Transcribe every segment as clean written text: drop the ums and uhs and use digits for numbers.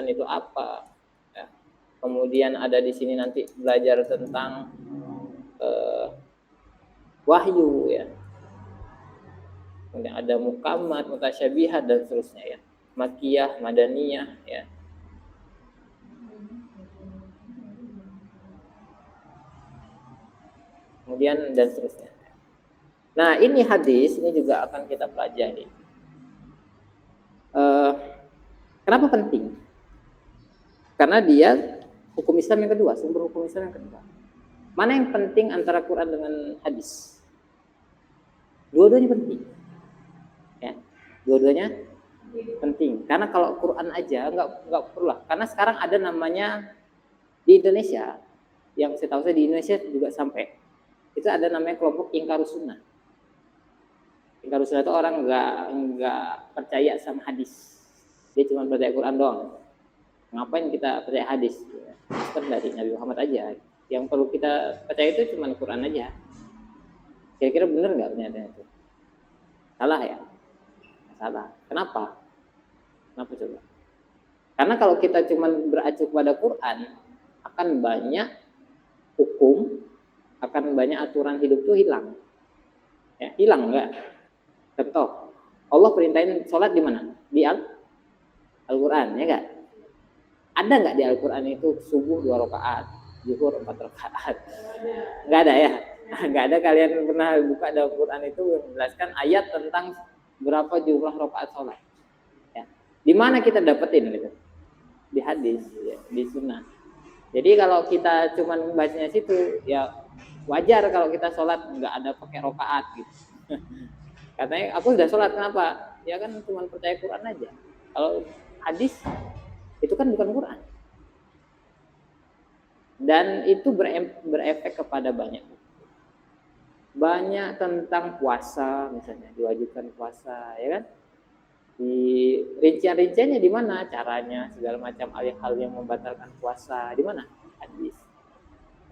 itu apa. Ya. Kemudian ada di sini nanti belajar tentang wahyu ya. Kemudian ada mukammat, mutasyabihat dan seterusnya ya. Makiyah, madaniyah ya. Kemudian dan seterusnya. Nah, ini hadis ini juga akan kita pelajari. Kenapa penting? Karena dia hukum Islam yang kedua, sumber hukum Islam yang kedua. Mana yang penting antara Quran dengan hadis? Dua-duanya penting. Ya, dua-duanya penting. Karena kalau Quran aja nggak perlu lah. Karena sekarang ada namanya di Indonesia, yang saya tahu di Indonesia juga sampai itu ada namanya kelompok ingkarus sunnah. Ingkarus sunnah itu orang nggak percaya sama hadis. Dia cuma percaya Quran doang. Ngapain kita percaya hadis? Kan dari Nabi Muhammad aja. Yang perlu kita percaya itu cuma Quran aja. Kira-kira benar nggak pernyataan itu? Salah ya? Salah. Kenapa? Kenapa coba? Karena kalau kita cuma beracu pada Quran, akan banyak hukum, akan banyak aturan hidup itu hilang. Ya, hilang enggak? Contoh, Allah perintahin sholat di mana? Di Al-Quran, ya enggak? Ada enggak di Al-Quran itu subuh 2 rakaat, zuhur 4 rakaat? Enggak ada ya? Enggak ada. Kalian pernah buka di Al-Quran itu yang menjelaskan ayat tentang berapa jumlah rakaat sholat? Ya. Di mana kita dapetin gitu? Di hadis, ya, di sunnah. Jadi kalau kita cuma membacanya situ, ya wajar kalau kita sholat nggak ada pakai rakaat gitu. Katanya aku sudah sholat, kenapa? Ya kan cuma percaya Quran aja. Kalau hadis itu kan bukan Quran. Dan itu berefek kepada banyak tentang puasa misalnya, diwajibkan puasa, ya kan? Di rincian-rinciannya di mana caranya, segala macam hal yang membatalkan puasa di mana? Hadis.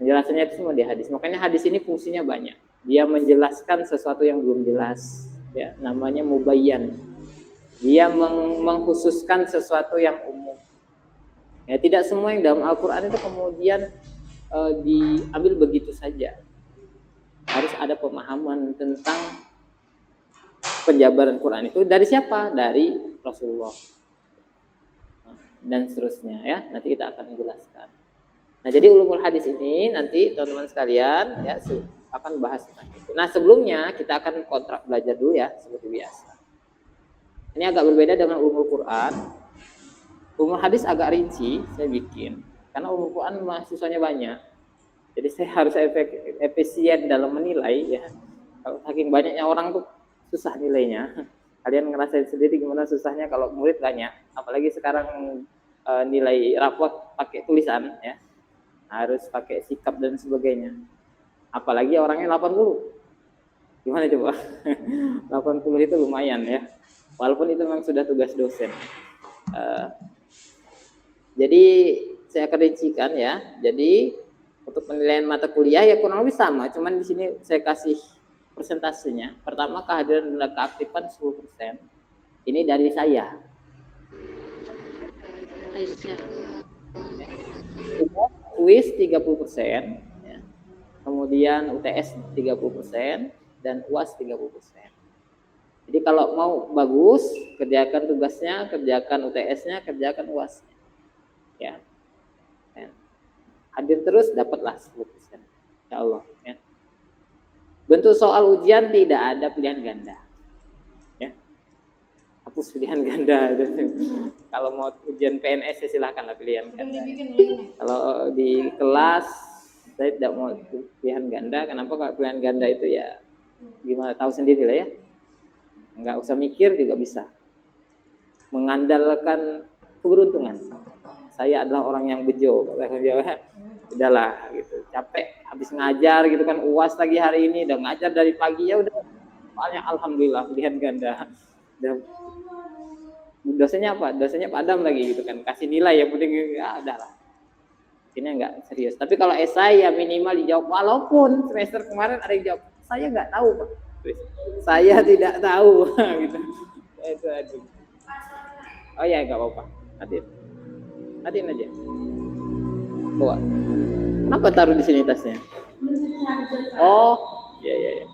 Penjelasannya itu semua di hadis. Makanya hadis ini fungsinya banyak. Dia menjelaskan sesuatu yang belum jelas, ya, namanya mubayyan. Dia mengkhususkan sesuatu yang umum. Ya, tidak semua yang dalam Al-Qur'an itu kemudian diambil begitu saja. Harus ada pemahaman tentang penjabaran Quran itu dari siapa? Dari Rasulullah dan seterusnya ya. Nanti kita akan menjelaskan. Nah, jadi ulumul hadis ini nanti teman-teman sekalian ya akan bahas tentang itu. Nah, sebelumnya kita akan kontrak belajar dulu ya seperti biasa. Ini agak berbeda dengan ulumul Quran. Ulumul hadis agak rinci saya bikin karena ulumul Quran mahasiswanya banyak. Jadi saya harus efisien dalam menilai ya. Kalau saking banyaknya orang tuh susah nilainya. Kalian ngerasain sendiri gimana susahnya kalau murid banyak. Apalagi sekarang nilai rapot pakai tulisan ya. Harus pakai sikap dan sebagainya. Apalagi orangnya 80. Gimana coba? 80 itu lumayan ya. Walaupun itu memang sudah tugas dosen. Jadi saya akan rincikan ya. Jadi untuk penilaian mata kuliah ya kurang lebih sama. Cuman di sini saya kasih persentasenya. Pertama kehadiran dan keaktifan 10%. Ini dari saya. Kuis 30%, ya. Kemudian UTS 30% dan UAS 30%. Jadi kalau mau bagus, kerjakan tugasnya, kerjakan UTS-nya, kerjakan UAS-nya. Ya. Hadir terus dapatlah 10%. Insyaallah ya. Bentuk soal ujian tidak ada pilihan ganda. Ya. Hapus pilihan ganda. Kalau mau ujian PNS ya silakanlah pilihan ganda. Kalau di kelas saya tidak mau pilihan ganda. Kenapa? Kalau pilihan ganda itu ya gimana, tahu sendiri lah ya. Nggak usah mikir juga bisa. Mengandalkan keberuntungan. Saya adalah orang yang bejo, udahlah gitu, capek habis ngajar gitu kan, UAS lagi hari ini, udah ngajar dari pagi ya udah, soalnya alhamdulillah pilihan ganda. Dosennya apa? Dosennya Pak Adam lagi gitu kan, kasih nilai yang penting ya udahlah. Ini enggak serius. Tapi kalau esai ya minimal dijawab, walaupun semester kemarin ada yang jawab, saya nggak tahu Pak. Saya tidak tahu gitu. Itu aduh. Oh ya nggak apa-apa. Hadir. Hatiin aja. Bawa. Kenapa taruh di sini tasnya? Oh, iya iya iya.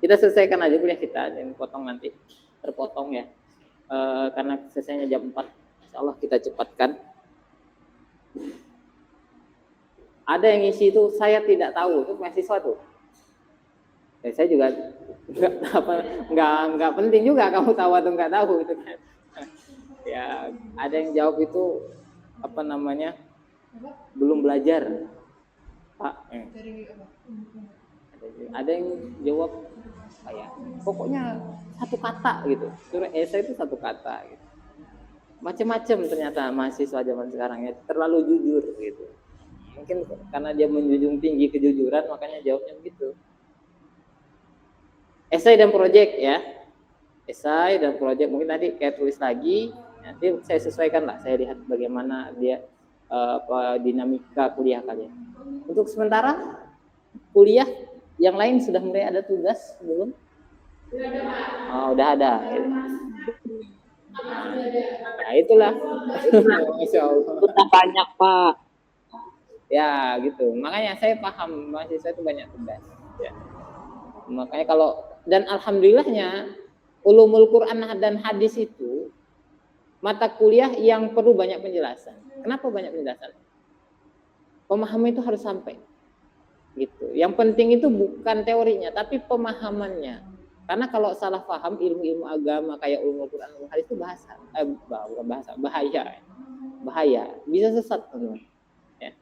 Kita selesaikan aja kuliah kita, dan potong nanti terpotong ya. Karena selesainya jam 4. Insyaallah kita cepatkan. Ada yang ngisi itu saya tidak tahu, itu mahasiswa tuh. Ya, saya juga nggak penting juga kamu tahu atau nggak tahu itu kan. Ya ada yang jawab itu apa namanya belum belajar Pak. Ada yang jawab kayak pokoknya satu kata gitu, suruh esai itu satu kata gitu. Macam-macam ternyata mahasiswa zaman sekarang ya, terlalu jujur gitu. Mungkin karena dia menjunjung tinggi kejujuran makanya jawabnya begitu. Esai dan proyek ya, esai dan proyek mungkin nanti kayak tulis lagi, nanti saya sesuaikan lah, saya lihat bagaimana dia dinamika kuliah kalian. Untuk sementara kuliah yang lain sudah mulai ada tugas belum? Oh, udah ada. Nah, itulah. Masya Allah. Sudah banyak, Pak. Ya, gitu. Makanya saya paham mahasiswa itu banyak tugas. Ya. Makanya kalau, dan alhamdulillahnya ulumul Quran dan hadis itu mata kuliah yang perlu banyak penjelasan. Kenapa banyak penjelasan? Pemahaman itu harus sampai. Gitu. Yang penting itu bukan teorinya, tapi pemahamannya. Karena kalau salah paham ilmu-ilmu agama kayak ulumul Quran dan hadis itu bahaya. Bisa sesat, teman-teman. Ya.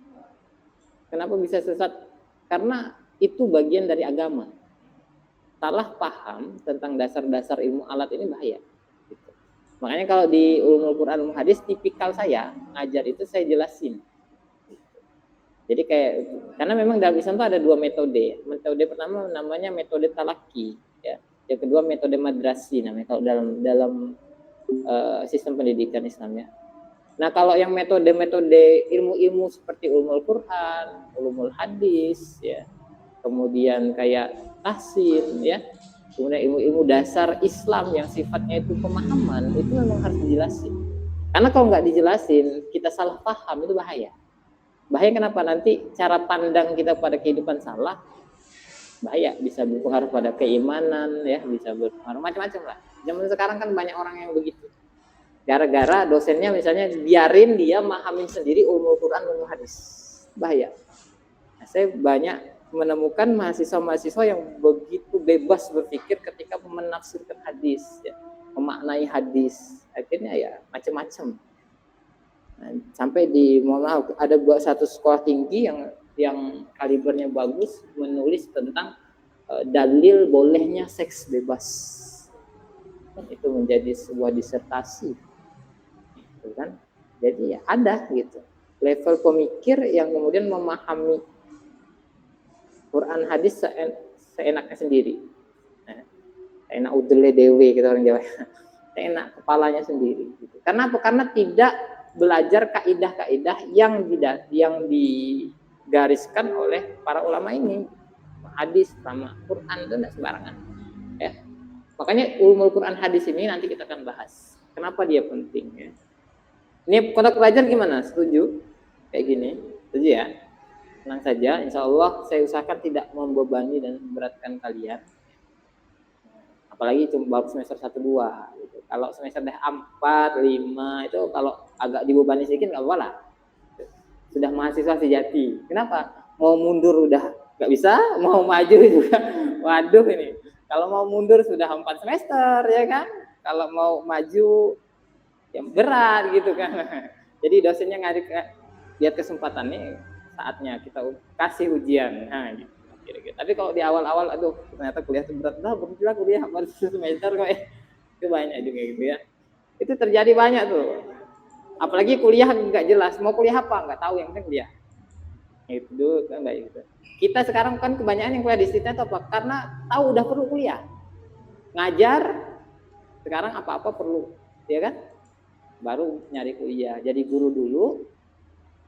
Kenapa bisa sesat? Karena itu bagian dari agama. Salah paham tentang dasar-dasar ilmu alat ini bahaya. Gitu. Makanya kalau di ulumul Quran dan hadis, tipikal saya ngajar itu saya jelasin. Jadi kayak, karena memang dalam Islam itu ada dua metode. Metode pertama namanya metode talaki, ya. Yang kedua metode madrasi namanya kalau dalam sistem pendidikan Islam ya. Nah kalau yang metode ilmu-ilmu seperti ulumul Quran, ulumul hadis, ya, kemudian kayak tahsin, ya, kemudian ilmu-ilmu dasar Islam yang sifatnya itu pemahaman, itu memang harus dijelasin. Karena kalau nggak dijelasin, kita salah paham itu bahaya. Bahaya kenapa? Nanti cara pandang kita pada kehidupan salah, bahaya, bisa berpengaruh pada keimanan, ya, bisa berpengaruh macam-macam lah. Zaman sekarang kan banyak orang yang begitu. Gara-gara dosennya misalnya biarin dia memahamin sendiri ulumul Quran dan hadis, bahaya. Nah, saya banyak menemukan mahasiswa-mahasiswa yang begitu bebas berpikir ketika menafsirkan hadis, ya, memaknai hadis, akhirnya ya macam-macam. Nah, sampai di mohon maaf ada satu sekolah tinggi yang kalibernya bagus menulis tentang dalil bolehnya seks bebas. Itu menjadi sebuah disertasi. Gitu kan? Jadi ya ada gitu. Level pemikir yang kemudian memahami Quran hadis seenaknya sendiri. Nah, enak udele dewe kita orang Jawa. Enak kepalanya sendiri gitu. Karena apa? Karena tidak belajar kaidah-kaidah yang digariskan oleh para ulama ini. Hadis sama Quran itu tidak sembarangan. Ya. Makanya ulumul Quran hadis ini nanti kita akan bahas. Kenapa dia penting ya. Ini kontak pelajar gimana? Setuju? Kayak gini? Setuju ya? Tenang saja, insya Allah saya usahakan tidak membebani dan memberatkan kalian. Apalagi cuma baru semester 1-2 gitu. Kalau semester 4, 5 itu kalau agak dibebani sedikit nggak apa-apa lah. Sudah mahasiswa sejati. Kenapa? Mau mundur udah nggak bisa, mau maju juga. Waduh ini. Kalau mau mundur sudah 4 semester ya kan. Kalau mau maju yang berat gitu kan. Jadi dosennya lihat kesempatan nih, saatnya kita kasih ujian. Nah, gitu. Kira-kira. Tapi kalau di awal-awal, aduh ternyata kuliah itu berat, berhentilah kuliah baru semester kok. Itu banyak juga gitu ya. Itu terjadi banyak tuh. Apalagi kuliah nggak jelas, mau kuliah apa nggak tahu, yang penting kuliah. Itu kan nggak gitu. Kita sekarang kan kebanyakan yang kuliah di situ apa? Karena tahu udah perlu kuliah. Ngajar sekarang apa-apa perlu, ya kan? Baru nyari kuliah. Jadi guru dulu,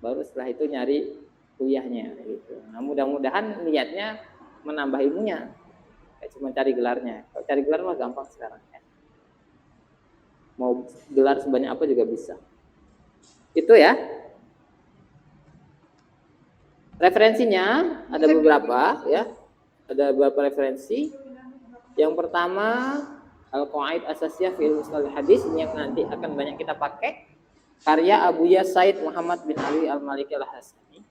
baru setelah itu nyari kuliahnya gitu. Nah, mudah-mudahan niatnya menambah ilmunya, kayak cuma cari gelarnya. Kalau cari gelar mah gampang sekarang ya. Mau gelar sebanyak apa juga bisa. Itu ya. Referensinya ada beberapa ya. Ada beberapa referensi. Yang pertama Al-Qawaid Asasiyah fi Mustalah Hadis, ini yang nanti akan banyak kita pakai. Karya Abuya Said Muhammad bin Ali Al-Maliki Al-Hasani.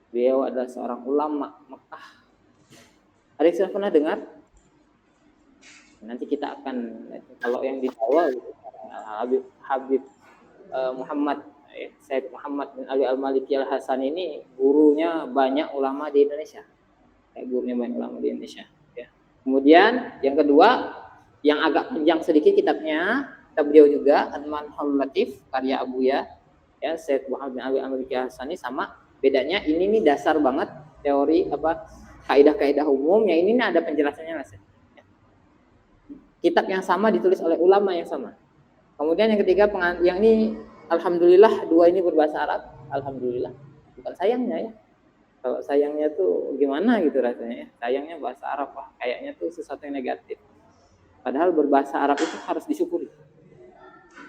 Beliau adalah seorang ulama Mekah. Ada yang pernah dengar? Nanti kita akan, kalau yang di bawah Habib Muhammad Said Muhammad bin Ali Al-Maliki Al-Hasani ini gurunya banyak ulama di Indonesia. Gurunya banyak ulama di Indonesia. Ya. Kemudian yang kedua, yang agak panjang sedikit kitabnya, kitab beliau juga Al-Manhul Latif karya Abuya ya Said Muhammad bin Ali Al-Maliki Al-Hasani. Sama bedanya ini nih dasar banget teori kaidah-kaidah umum, yang ini ada penjelasannya lah. Kitab yang sama ditulis oleh ulama yang sama. Kemudian yang ketiga, yang ini alhamdulillah dua ini berbahasa Arab. Alhamdulillah. Bukan sayangnya ya. Kalau sayangnya tuh gimana gitu rasanya ya. Sayangnya bahasa Arab, wah kayaknya tuh sesuatu yang negatif. Padahal berbahasa Arab itu harus disyukuri.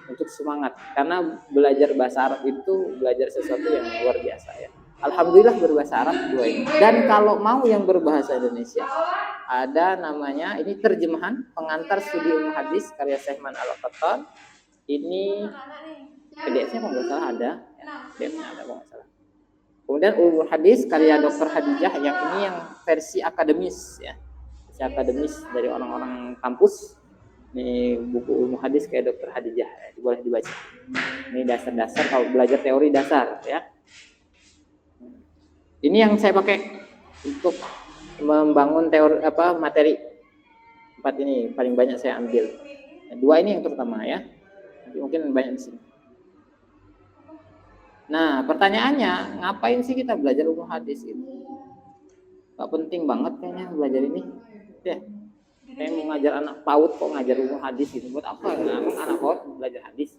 Untuk semangat. Karena belajar bahasa Arab itu belajar sesuatu yang luar biasa ya. Alhamdulillah berbahasa Arab dua ini. Dan kalau mau yang berbahasa Indonesia, ada namanya, ini terjemahan pengantar studi ilmu hadis karya Syekh Man Al-Qattan. Ini PDF-nya kalau nggak salah ada, PDF-nya ada kalau nggak salah. Kemudian Ulumul Hadis karya Dr. Hadijah, yang ini yang versi akademis ya, versi akademis dari orang-orang kampus. Ini buku Ulumul Hadis kayak Dr. Hadijah, ya, boleh dibaca. Ini dasar-dasar kalau belajar teori dasar ya. Ini yang saya pakai untuk membangun teori materi. 4 ini paling banyak saya ambil. 2 ini yang terutama ya. Nanti mungkin banyak di sini. Nah, pertanyaannya, ngapain sih kita belajar ulumul hadis itu? Gak penting banget kayaknya belajar ini. Ya. Kayak mau ngajar anak PAUD kok ngajar ulumul hadis gitu. Buat apa? Emang anak PAUD belajar hadis?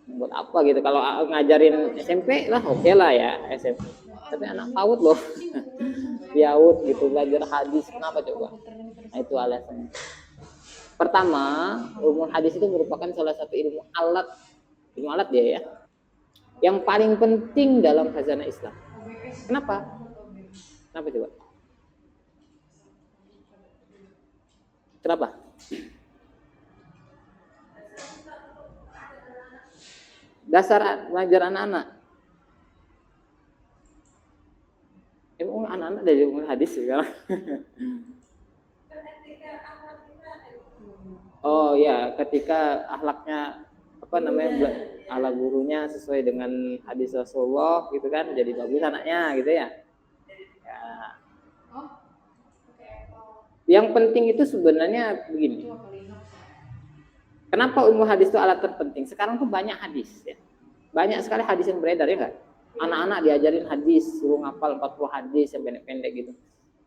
Buat apa gitu? Kalau ngajarin SMP lah oke lah ya, SMP. Tapi anak PAUD loh. Piaud gitu belajar hadis, kenapa coba? Nah, itu alasannya. Pertama, ulumul hadis itu merupakan salah satu ilmu alat dia ya, yang paling penting dalam khazanah Islam. Kenapa coba? Kenapa? Dasar ngajar anak-anak. Emang anak-anak dari ilmu hadis sekarang. Oh ya, ketika akhlaknya ala gurunya sesuai dengan hadis Rasulullah gitu kan, jadi bagus anaknya gitu ya. Ya. Yang penting itu sebenarnya begini. Kenapa ilmu hadis itu alat terpenting? Sekarang tuh banyak hadis ya. Banyak sekali hadis yang beredar ya enggak? Anak-anak diajarin hadis, suruh ngapal 40 hadis yang pendek-pendek gitu.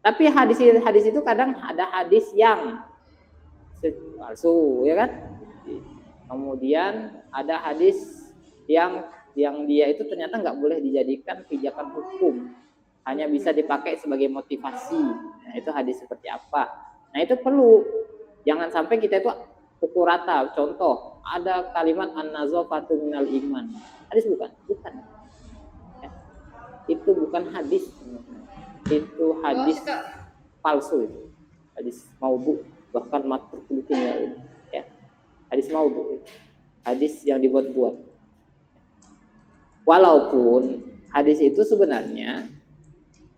Tapi hadis itu kadang ada hadis yang palsu, ya kan? Kemudian ada hadis yang dia itu ternyata nggak boleh dijadikan pijakan hukum, hanya bisa dipakai sebagai motivasi. Nah, itu hadis seperti apa? Nah, itu perlu. Jangan sampai kita itu pukul rata. Contoh, ada kalimat an-nazafatu minal iman. Hadis bukan. Itu bukan hadis, itu hadis palsu, itu hadis maudhu, bahkan matruk ya, hadis maudhu, hadis yang dibuat-buat. Walaupun hadis itu sebenarnya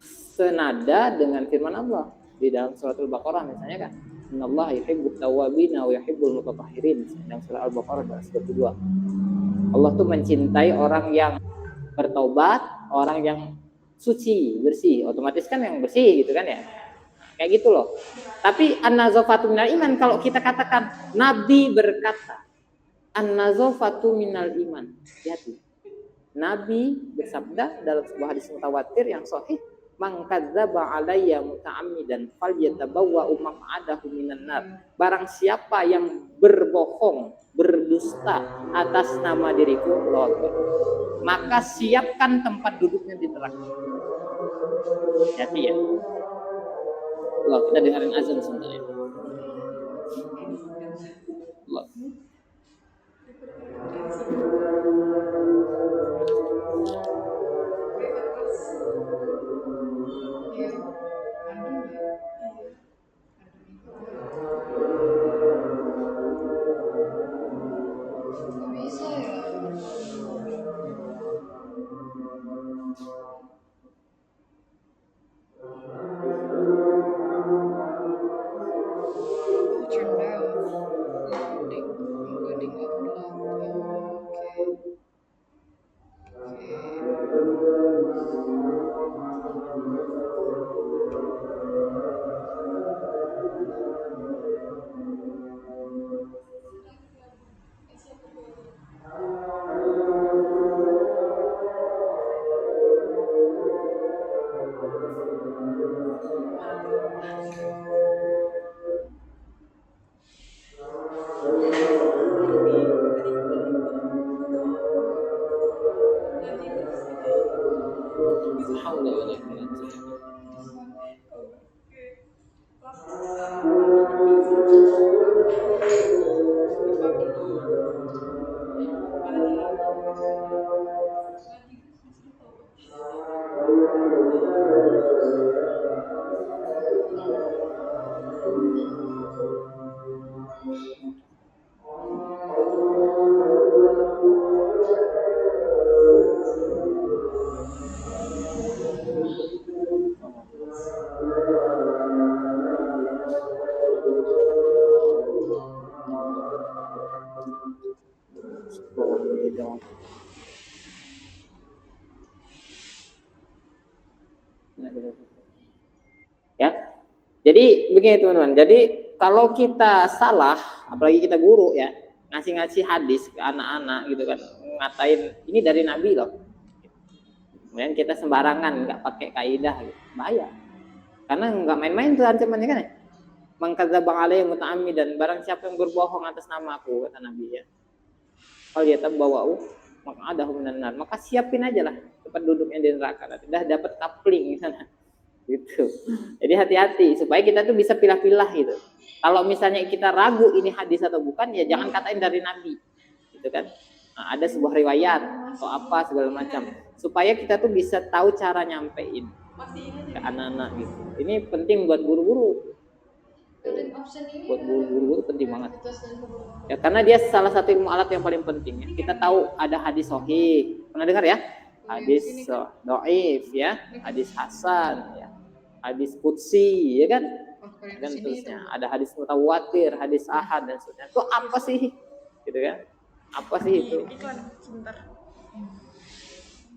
senada dengan firman Allah di dalam surat Al-Baqarah misalnya kan, innallaha yuhibbut tawwabina wa yuhibbul mutatahhirin, dalam surat Al-Baqarah ayat 22. Allah tuh mencintai orang yang bertobat, orang yang suci, bersih. Otomatis kan yang bersih gitu kan ya. Kayak gitu loh. Tapi an-nazafatu minal iman, kalau kita katakan Nabi berkata an-nazafatu minal iman. Hati. Nabi bersabda dalam sebuah hadis mutawatir yang sahih, man kadzdzaba alayya muta'ammidan falyatabawwa maq'adahu minan nar. Barang siapa yang berbohong, berdusta atas nama diriku, maka siapkan tempat duduknya di neraka. Jadi ya. Allah, kita dengerin azan sebentar ya. Allah. Bisa ya. Oh, cendel. Loading. Loading overlap. Ya. Jadi begini teman-teman. Jadi kalau kita salah, apalagi kita guru ya, ngasih-ngasih hadis ke anak-anak gitu kan, ngatain ini dari Nabi loh. Kemudian kita sembarangan nggak pakai kaidah gitu. Bahaya. Karena nggak main-main tuh ancamannya kan ya. Mengkadzdzaba alayya muta'ammidan, barang siapa yang berbohong atas nama aku, kata Nabi ya. Kalau dia tabbawa'u maka ada minan nar, maka siapin aja lah tempat duduknya di neraka. Sudah dapat kapling di sana. Gitu. Jadi hati-hati supaya kita tuh bisa pilah-pilah gitu. Kalau misalnya kita ragu ini hadis atau bukan, ya jangan katain dari Nabi, gitu kan? Nah, ada sebuah riwayat atau apa segala macam, supaya kita tuh bisa tahu cara nyampein ke anak-anak gitu. Ini penting buat guru-guru. Buat guru-guru penting banget. Ya karena dia salah satu ilmu alat yang paling penting ya. Kita tahu ada hadis sahih. Pernah dengar ya? Hadis dhaif ya, hadis hasan ya. Hadis qudsi ya kan? Dan terusnya ada hadis mutawatir, hadis ahad dan seterusnya. Itu apa sih? Gitu kan? Apa sih itu?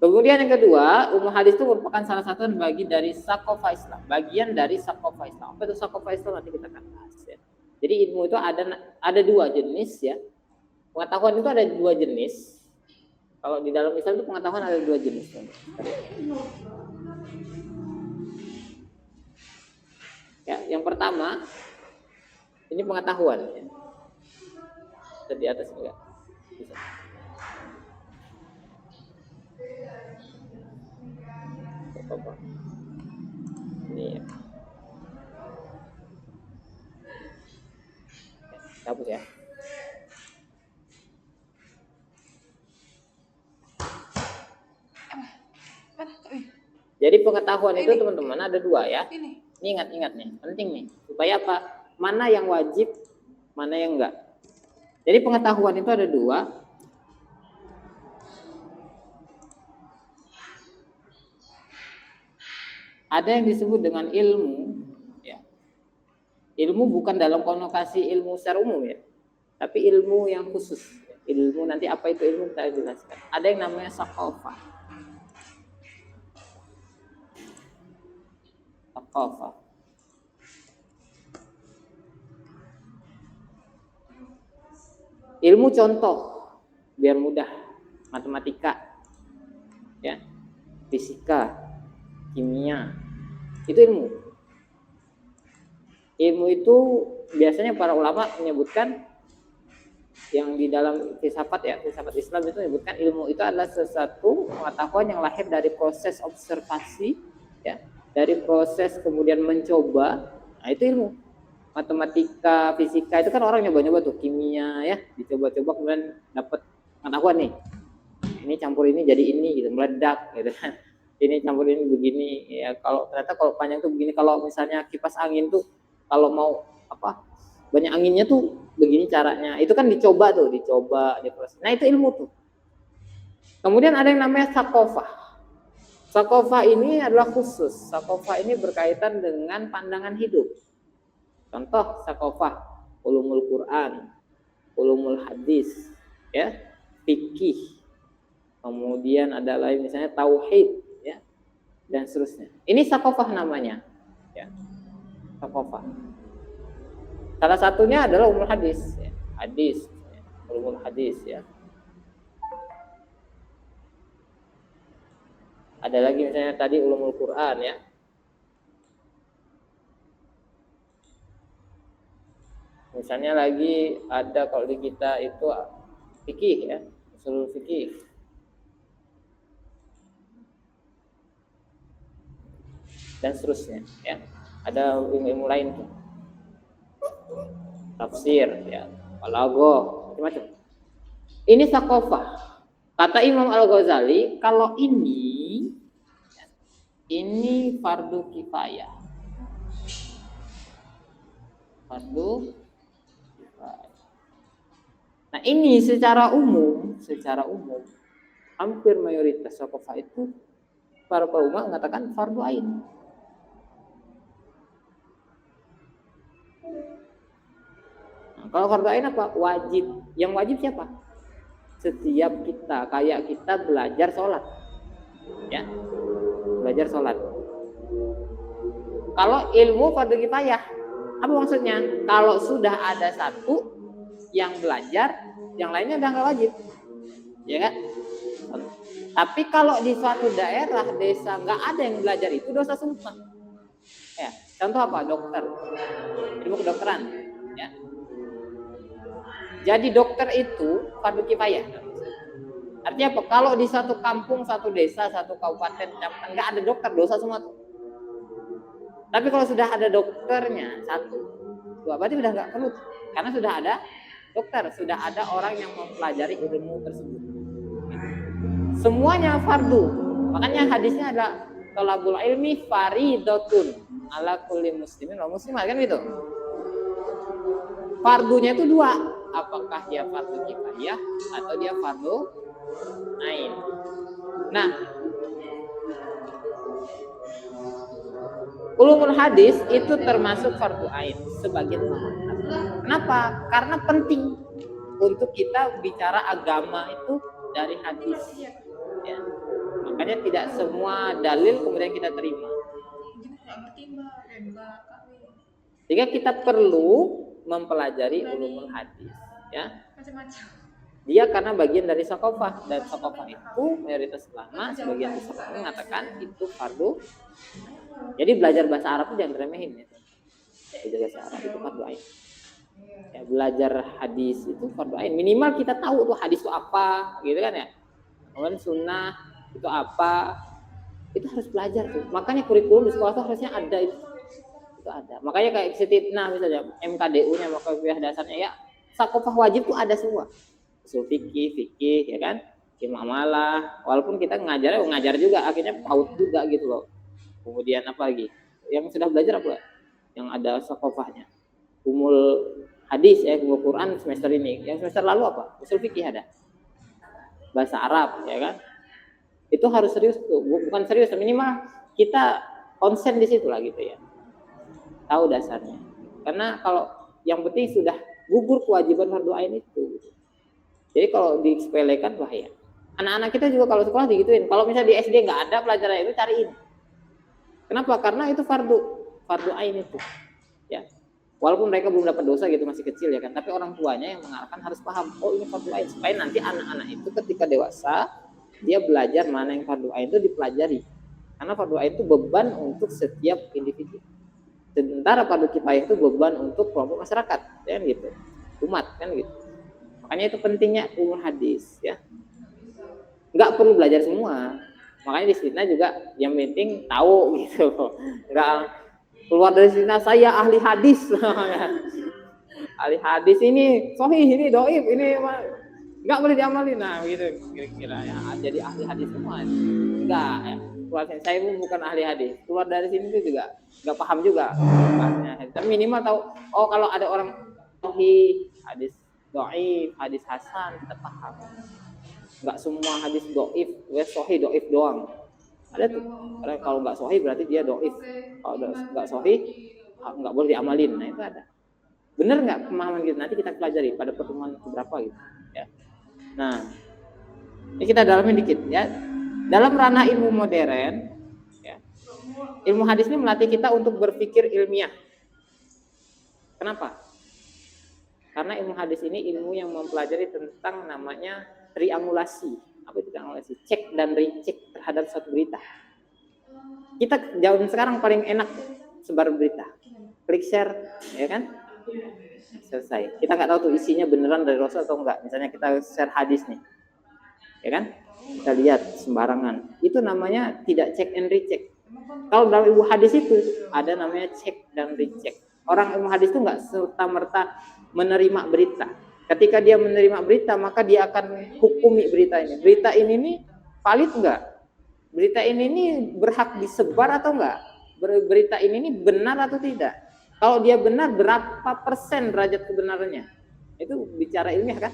Kemudian yang kedua, umum hadis itu merupakan salah satu bagian dari sakofa Islam. Bagian dari sakofa Islam. Apa itu sakofa Islam? Nanti kita akan bahas ya. Jadi ilmu itu ada dua jenis ya. Pengetahuan itu ada dua jenis. Kalau di dalam Islam itu pengetahuan ada dua jenis. Ya, yang pertama ini pengetahuan. Ya. Di atas enggak? Bisa. Apa? Ini ya. Hapus ya. Jadi pengetahuan itu teman-teman ada dua ya. Ini ingat nih, penting nih. Supaya apa? Mana yang wajib, mana yang enggak. Jadi pengetahuan itu ada dua. Ada yang disebut dengan ilmu, ya. Ilmu bukan dalam konotasi ilmu secara umum ya, tapi ilmu yang khusus. Ilmu nanti apa itu ilmu kita jelaskan. Ada yang namanya saqafah. Saqafah. Ilmu contoh biar mudah, matematika, ya, fisika, kimia, itu ilmu. Ilmu itu biasanya para ulama menyebutkan yang di dalam filsafat ya, filsafat Islam itu menyebutkan ilmu itu adalah sesuatu pengetahuan yang lahir dari proses observasi, ya, dari proses kemudian mencoba, nah itu ilmu. matematika, fisika itu kan orang nyoba-nyoba tuh, kimia ya, dicoba-coba kemudian dapat pengetahuan nih. Ini campur ini jadi ini gitu, meledak gitu kan. Ini campur ini begini ya, kalau ternyata kalau panjang tuh begini, kalau misalnya kipas angin tuh kalau mau apa banyak anginnya tuh begini caranya. Itu kan dicoba diproses. Nah, itu ilmu tuh. Kemudian ada yang namanya sakofah. Sakofah ini adalah khusus. Sakofah ini berkaitan dengan pandangan hidup. Contoh sakofah, ulumul Quran, ulumul hadis, ya, fikih. Kemudian ada lagi misalnya tauhid, ya, dan seterusnya. Ini sakofah namanya, ya, sakofah. Salah satunya adalah ulumul hadis, ya. Hadis, ya. Ulumul hadis, ya. Ada lagi misalnya tadi ulumul Quran, ya. Misalnya lagi ada kalau di kita itu fikih, ya, usul fikih. Dan seterusnya, ya. Ada ilmu lain tuh. Tafsir, ya, balaghah, macam-macam. Ini sakofah. Kata Imam Al-Ghazali, kalau ini fardu kifayah. Fardu kifayah. Nah, ini secara umum hampir mayoritas sakofah itu para ulama mengatakan fardu ain. Nah, kalau fardu ain apa? Wajib. Yang wajib siapa? Setiap kita, kayak kita belajar sholat, ya, belajar sholat. Kalau ilmu fardu kifayah, apa maksudnya? Kalau sudah ada satu yang belajar, yang lainnya udah nggak wajib, ya kan? Tapi kalau di suatu daerah, desa nggak ada yang belajar itu dosa semua. Ya, contoh apa? Dokter, ilmu kedokteran, ya. Jadi dokter itu fardu kifayah. Artinya apa? Kalau di satu kampung, satu desa, satu kabupaten, kecamatan nggak ada dokter, dosa semua tuh. Tapi kalau sudah ada dokternya satu, berarti udah nggak perlu, karena sudah ada dokter, sudah ada orang yang mempelajari ilmu tersebut. Semuanya fardu. Makanya hadisnya ada thalabul ilmi faridatun ala kulli muslimin wa muslimah, kan gitu. Fardunya itu dua, apakah dia fardu kifayah atau dia fardu ain. Nah, ulumul hadis itu termasuk fardu ain sebagian ulama. Kenapa? Karena penting untuk kita bicara agama itu dari hadis. Ya. Makanya tidak semua dalil kemudian kita terima. Sehingga kita perlu mempelajari ulumul hadis, ya. Dia karena bagian dari sakofah, dan sakofah itu mayoritas ulama sebagian besar mengatakan itu fardu. Jadi belajar bahasa Arab itu jangan diremehin, ya. Belajar bahasa Arab itu fardu ain. Ya, belajar hadis itu fardu ain. Minimal kita tahu tuh hadis itu apa, gitu kan ya. Kemudian sunnah itu apa, itu harus belajar tuh. Makanya kurikulum di sekolah tuh harusnya ada itu ada. Makanya kayak Sititna misalnya MKDU-nya, maka kuliah dasarnya ya sakofah wajib tuh ada semua. Usul fikih, ya kan, imamalah. Walaupun kita ngajar juga akhirnya paut juga gitu loh. Kemudian apa lagi? Yang sudah belajar apa? Yang ada sakofahnya. Umul hadis, ya, umul Quran semester ini. Yang semester lalu apa? Usul fikih ada. Bahasa Arab, ya kan? Itu harus serius tuh. Bukan serius, minimal kita konsen di situ lah gitu ya. Tahu dasarnya. Karena kalau yang penting sudah gugur kewajiban fardu ain itu. Jadi kalau disepelekan bahaya. Anak-anak kita juga kalau sekolah digituin. Kalau misalnya di SD nggak ada pelajaran itu, cariin. Kenapa? Karena itu fardu ain itu. Ya. Walaupun mereka belum dapat dosa gitu, masih kecil ya kan. Tapi orang tuanya yang mengarahkan harus paham. Oh, ini fardu ain, supaya nanti anak-anak itu ketika dewasa dia belajar mana yang fardu ain itu dipelajari. Karena fardu ain itu beban untuk setiap individu. Sementara fardu kifayah itu beban untuk kelompok masyarakat, ya kan gitu, umat kan gitu. Makanya itu pentingnya ulumul hadis, ya. Nggak perlu belajar semua, makanya di sini juga yang penting tahu gitu. Keluar dari sini saya ahli hadis. Ahli hadis ini sahih, ini dhaif, ini nggak boleh diamalin. Nah gitu kira-kira ya, jadi ahli hadis semua. Enggak ya. Keluar sini, saya pun bukan ahli hadis. Keluar dari sini itu juga nggak paham juga bahasanya. Tapi minimal tahu, oh kalau ada orang sahih, hadis dhaif, hadis hasan, kita paham. Nggak semua hadis dhaif, sahih dhaif doang. Ada tuh. Karena kalau nggak sahih berarti dia dhaif. Kalau nggak sahih nggak boleh diamalin. Nah itu ada. Benar nggak pemahaman gitu? Nanti kita pelajari pada pertemuan keberapa gitu. Ya. Nah, ini kita dalamin dikit ya. Dalam ranah ilmu modern, ya, ilmu hadis ini melatih kita untuk berpikir ilmiah. Kenapa? Karena ilmu hadis ini ilmu yang mempelajari tentang namanya triangulasi. Apa itu triangulasi? Cek dan recheck terhadap suatu berita. Kita zaman sekarang paling enak sebar berita. Klik share, ya kan? Selesai. Kita nggak tahu tuh isinya beneran dari Rasul atau enggak. Misalnya kita share hadis nih, ya kan? Kita lihat sembarangan. Itu namanya tidak check and recheck. Kalau dalam ilmu hadis itu ada namanya check dan recheck. Orang ilmu hadis itu nggak serta-merta menerima berita. Ketika dia menerima berita, maka dia akan hukumi berita ini. Berita ini nih valid enggak? Berita ini nih berhak disebar atau enggak? Berita ini nih benar atau tidak? Kalau dia benar, berapa persen derajat kebenarannya? Itu bicara ilmiah kan?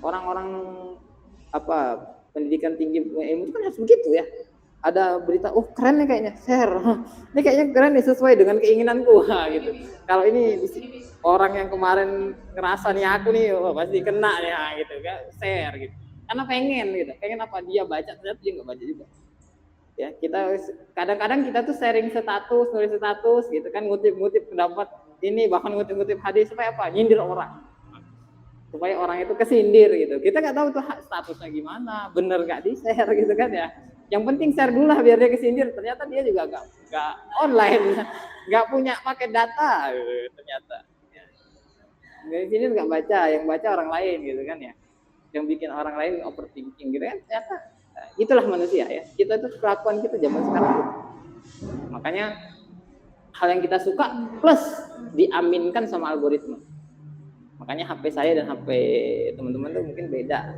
Orang-orang pendidikan tinggi ilmu itu kan harus begitu ya. Ada berita, oh keren nih kayaknya, share. Ini kayaknya keren nih, sesuai dengan keinginanku. Gitu. Kalau ini orang yang kemarin ngerasa nih aku nih, oh, pasti kena ya gitu kan, share gitu. Karena pengen gitu, pengen apa dia baca, ternyata dia nggak baca juga. Ya, kita kadang-kadang kita tuh sharing status, nulis status gitu kan, ngutip-ngutip pendapat ini, bahkan ngutip-ngutip hadis supaya apa? Nyindir orang. Supaya orang itu kesindir gitu. Kita nggak tahu tuh statusnya gimana, bener nggak di-share gitu kan ya. Yang penting share dulu lah biar dia kesindir. Ternyata dia juga nggak online, nggak punya pakai data gitu, ternyata. Dari sini nggak baca, yang baca orang lain gitu kan ya. Yang bikin orang lain overthinking gitu kan, ternyata itulah manusia ya. Kita tuh kelakuan kita zaman sekarang gitu. Makanya hal yang kita suka plus diaminkan sama algoritma. Makanya HP saya dan HP teman-teman tuh mungkin beda.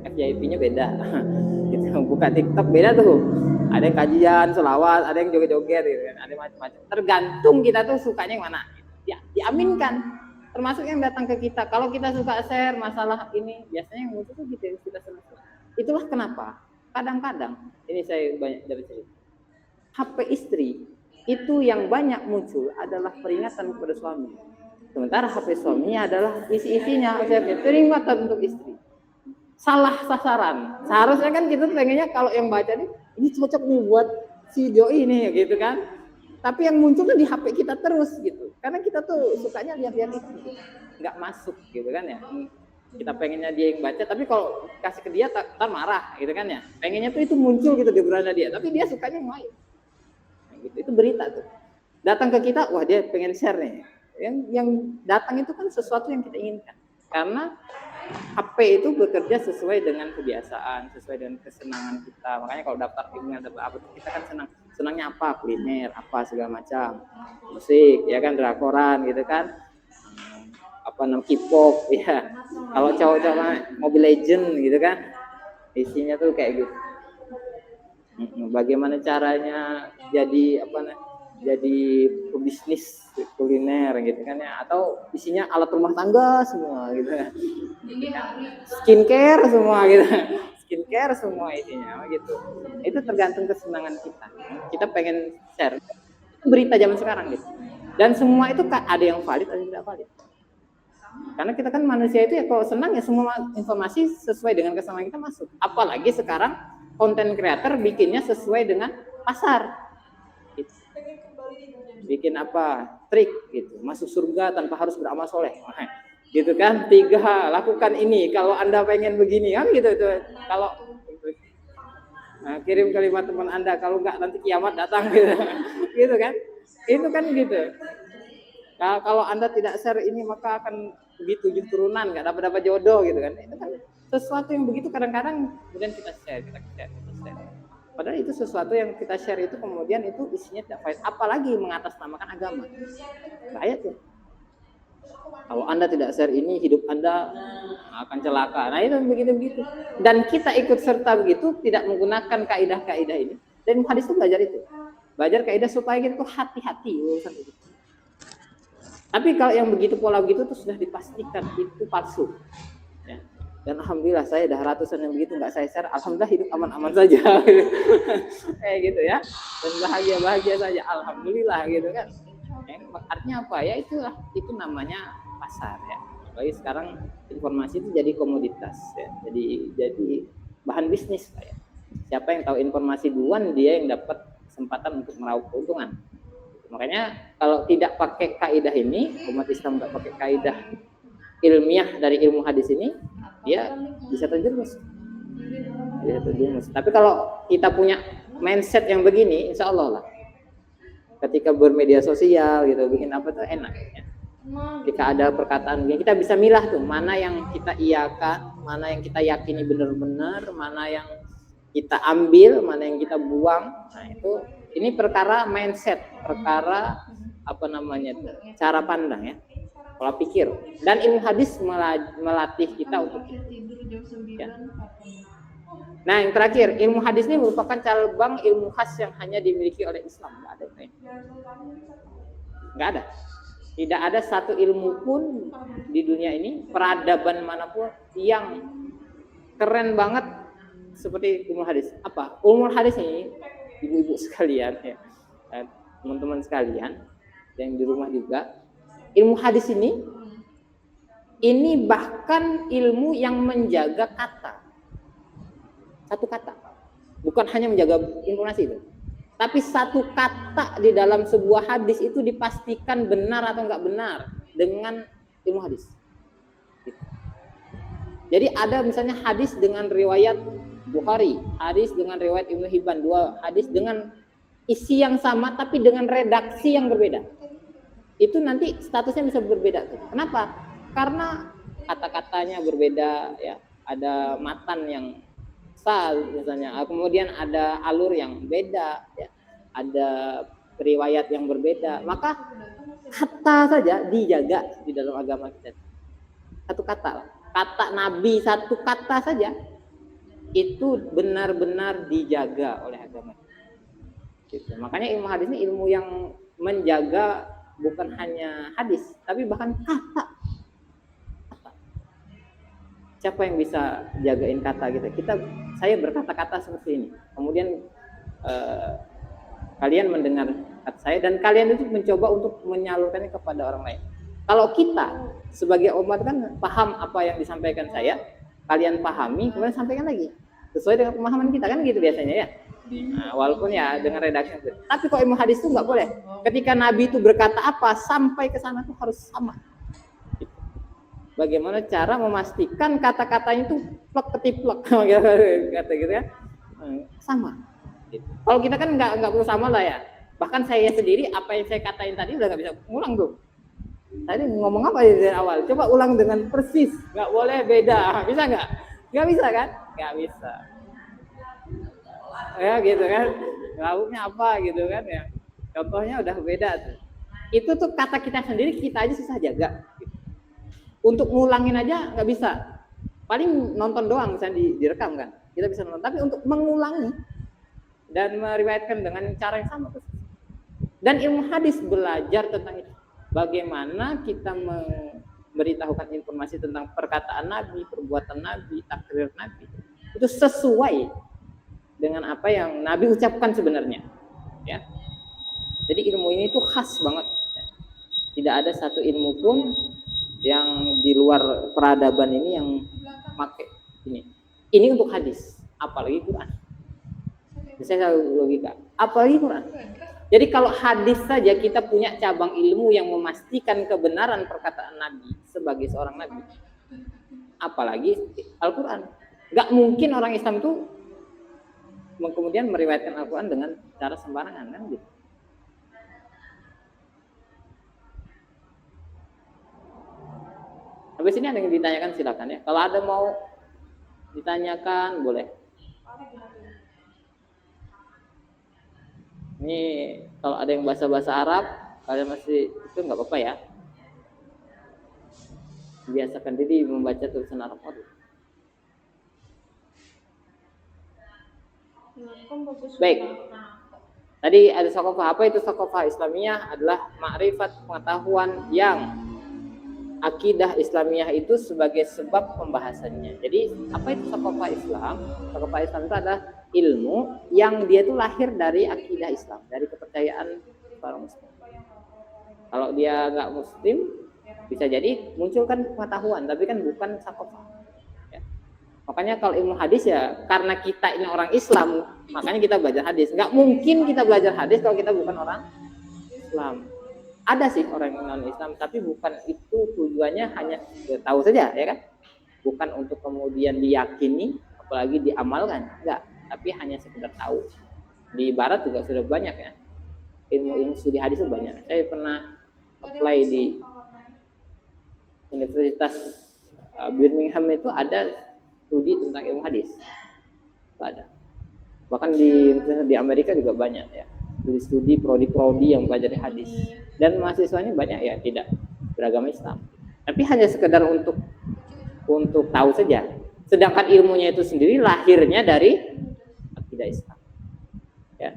FYP-nya beda. Gitu. Buka TikTok beda tuh. Ada yang kajian, selawat, ada yang joget-joget gitu kan. Ada macam-macam. Tergantung kita tuh sukanya yang mana. Ya, diaminkan. Termasuk yang datang ke kita. Kalau kita suka share masalah ini, biasanya yang muncul tuh gitu yang kita senang. Itulah kenapa kadang-kadang ini saya banyak dari cerita. HP istri itu yang banyak muncul adalah peringatan kepada suami. Sementara HP suaminya adalah isi-isinya peringatan untuk istri. Salah sasaran. Seharusnya kan kita pengennya kalau yang baca ini cocok nih buat si doi nih gitu kan. Tapi yang muncul tuh di HP kita terus gitu. Karena kita tuh sukanya lihat-lihat itu. Nggak masuk gitu kan ya. Kita pengennya dia yang baca, tapi kalau kasih ke dia tak marah gitu kan ya. Pengennya tuh itu muncul gitu di beranda dia, tapi dia sukanya yang lain. Nah, gitu. Itu berita tuh. Datang ke kita, wah dia pengen share nih. Yang datang itu kan sesuatu yang kita inginkan. Karena HP itu bekerja sesuai dengan kebiasaan, sesuai dengan kesenangan kita. Makanya kalau daftar email apa kita kan senangnya apa, kuliner, apa segala macam, musik, ya kan, drakoran gitu kan, apa namanya K-pop, ya. Kalau cowok-cowok Mobile Legend gitu kan, isinya tuh kayak gitu. Bagaimana caranya jadi jadi pebisnis kuliner gitu kan ya, atau isinya alat rumah tangga semua gitu kan, skincare semua isinya gitu. Itu tergantung kesenangan kita pengen share. Itu berita zaman sekarang gitu, dan semua itu ada yang valid ada yang tidak valid. Karena kita kan manusia itu ya, kalau senang ya semua informasi sesuai dengan kesenangan kita masuk. Apalagi sekarang konten creator bikinnya sesuai dengan pasar gitu. Bikin apa trik gitu, masuk surga tanpa harus beramal soleh gitu kan. 3 lakukan ini kalau Anda pengen begini kan gitu. Itu kalau kirim ke 5 teman Anda, kalau enggak nanti kiamat datang gitu. Gitu kan, itu kan gitu. Kalau Anda tidak share ini maka akan begitu 7 turunan, nggak dapat jodoh gitu kan. Itu kan sesuatu yang begitu kadang-kadang kemudian kita share. Padahal itu sesuatu yang kita share itu kemudian itu isinya tidak valid, apalagi mengatasnamakan agama. Bahaya tuh. Kalau Anda tidak share ini, hidup Anda akan celaka. Nah itu begitu-begitu. Dan kita ikut serta begitu, tidak menggunakan kaidah-kaidah ini. Dan hadis itu belajar itu. Belajar kaidah supaya kita tuh hati-hati urusan itu. Tapi kalau yang begitu pola begitu tuh sudah dipastikan itu palsu. Ya. Dan alhamdulillah saya dah ratusan yang begitu nggak saya share, alhamdulillah hidup aman-aman saja. Kayak gitu ya. Dan bahagia-bahagia saja, alhamdulillah gitu kan. Artinya apa ya, itu namanya pasar ya. Apalagi sekarang informasi itu jadi komoditas ya. Jadi bahan bisnis ya. Siapa yang tahu informasi duluan dia yang dapat kesempatan untuk meraup keuntungan. Makanya kalau tidak pakai kaidah ini, umat Islam nggak pakai kaidah ilmiah dari ilmu hadis ini, dia bisa terjerumus. Tapi kalau kita punya mindset yang begini, insya Allah lah. Ketika bermedia sosial gitu, bikin apa tuh enak. Ya. Ketika ada perkataan begini, kita bisa milah tuh mana yang kita iyakan, mana yang kita yakini benar-benar, mana yang kita ambil, mana yang kita buang. Nah itu, ini perkara mindset, perkara cara pandang ya. Pola pikir. Dan ilmu hadis melatih kita untuk ya. Nah yang terakhir, ilmu hadis ini merupakan cabang ilmu khas yang hanya dimiliki oleh Islam. Nggak ada. Tidak ada satu ilmu pun di dunia ini, peradaban manapun yang keren banget seperti ilmu hadis. Apa? Ilmu hadis ini, ibu-ibu sekalian ya, teman-teman sekalian yang di rumah juga, ilmu hadis ini bahkan ilmu yang menjaga kata. Satu kata. Bukan hanya menjaga informasi itu. Tapi satu kata di dalam sebuah hadis itu dipastikan benar atau enggak benar dengan ilmu hadis. Jadi ada misalnya hadis dengan riwayat Bukhari, hadis dengan riwayat Ibnu Hibban, dua hadis dengan isi yang sama tapi dengan redaksi yang berbeda. Itu nanti statusnya bisa berbeda. Kenapa? Karena kata-katanya berbeda ya. Ada matan yang misalnya, kemudian ada alur yang beda ya. Ada riwayat yang berbeda, maka kata saja dijaga di dalam agama kita. Satu kata Nabi, satu kata saja itu benar-benar dijaga oleh agama gitu. Makanya ilmu hadis ini ilmu yang menjaga bukan hanya hadis tapi bahkan kata. Siapa yang bisa jagain kata gitu? Saya berkata-kata seperti ini. Kemudian kalian mendengar kata saya dan kalian itu mencoba untuk menyalurkannya kepada orang lain. Kalau kita sebagai umat kan paham apa yang disampaikan saya, kalian pahami, kemudian sampaikan lagi sesuai dengan pemahaman kita kan gitu biasanya ya. Nah, walaupun ya dengan redaksi. Tapi kalau ilmu hadis itu nggak boleh. Ketika Nabi itu berkata apa, sampai ke sana tuh harus sama. Bagaimana cara memastikan kata-katanya itu plek ketiplek kata gitu ya, sama. Kalau kita kan nggak perlu sama lah ya. Bahkan saya sendiri apa yang saya katain tadi udah nggak bisa ulang tuh. Tadi ngomong apa dari awal? Coba ulang dengan persis. Nggak boleh beda. Bisa nggak? Nggak bisa kan? Nggak bisa. Ya gitu kan. Lauknya apa gitu kan ya. Contohnya udah beda tuh. Itu tuh kata kita sendiri kita aja susah jaga. Untuk ngulangin aja nggak bisa, paling nonton doang misalnya direkam kan, kita bisa nonton. Tapi untuk mengulangi dan meriwayatkan dengan cara yang sama. Dan ilmu hadis belajar tentang itu, bagaimana kita memberitahukan informasi tentang perkataan Nabi, perbuatan Nabi, takrir Nabi itu sesuai dengan apa yang Nabi ucapkan sebenarnya ya. Jadi ilmu ini tuh khas banget, tidak ada satu ilmu pun yang di luar peradaban ini yang pakai ini. Ini untuk hadis, apalagi Quran. Saya logika, apalagi Quran. Jadi kalau hadis saja kita punya cabang ilmu yang memastikan kebenaran perkataan Nabi sebagai seorang Nabi, apalagi Al-Quran. Gak mungkin orang Islam itu kemudian meriwayatkan Al-Quran dengan cara sembarangan kan gitu. Habis ini ada yang ditanyakan silakan ya. Kalau ada mau ditanyakan boleh. Ini kalau ada yang bahasa Arab, kalian masih itu nggak apa-apa ya. Biasakan diri membaca tulisan Arab dulu. Kan bagus. Baik. Tadi ada sakofah. Apa itu sakofah Islamiyah? Adalah makrifat pengetahuan yang akidah Islamiyah itu sebagai sebab pembahasannya. Jadi apa itu sakofah Islam? Sakofah Islam itu adalah ilmu yang dia itu lahir dari akidah Islam, dari kepercayaan para muslim. Kalau dia nggak muslim, bisa jadi munculkan pengetahuan, tapi kan bukan sakofah. Ya. Makanya kalau ilmu hadis ya, karena kita ini orang Islam, makanya kita belajar hadis. Nggak mungkin kita belajar hadis kalau kita bukan orang Islam. Ada sih orang non Islam, tapi bukan itu tujuannya hanya tahu saja, ya kan? Bukan untuk kemudian diyakini, apalagi diamalkan, enggak. Tapi hanya sekedar tahu. Di Barat juga sudah banyak ya, ilmu studi hadis itu banyak. Saya pernah apply di Universitas Birmingham itu ada studi tentang ilmu hadis. Ada. Bahkan di Amerika juga banyak ya. Studi prodi yang belajar hadis. Dan mahasiswanya banyak ya tidak beragama Islam. Tapi hanya sekedar untuk tahu saja. Sedangkan ilmunya itu sendiri lahirnya dari akidah Islam. Ya.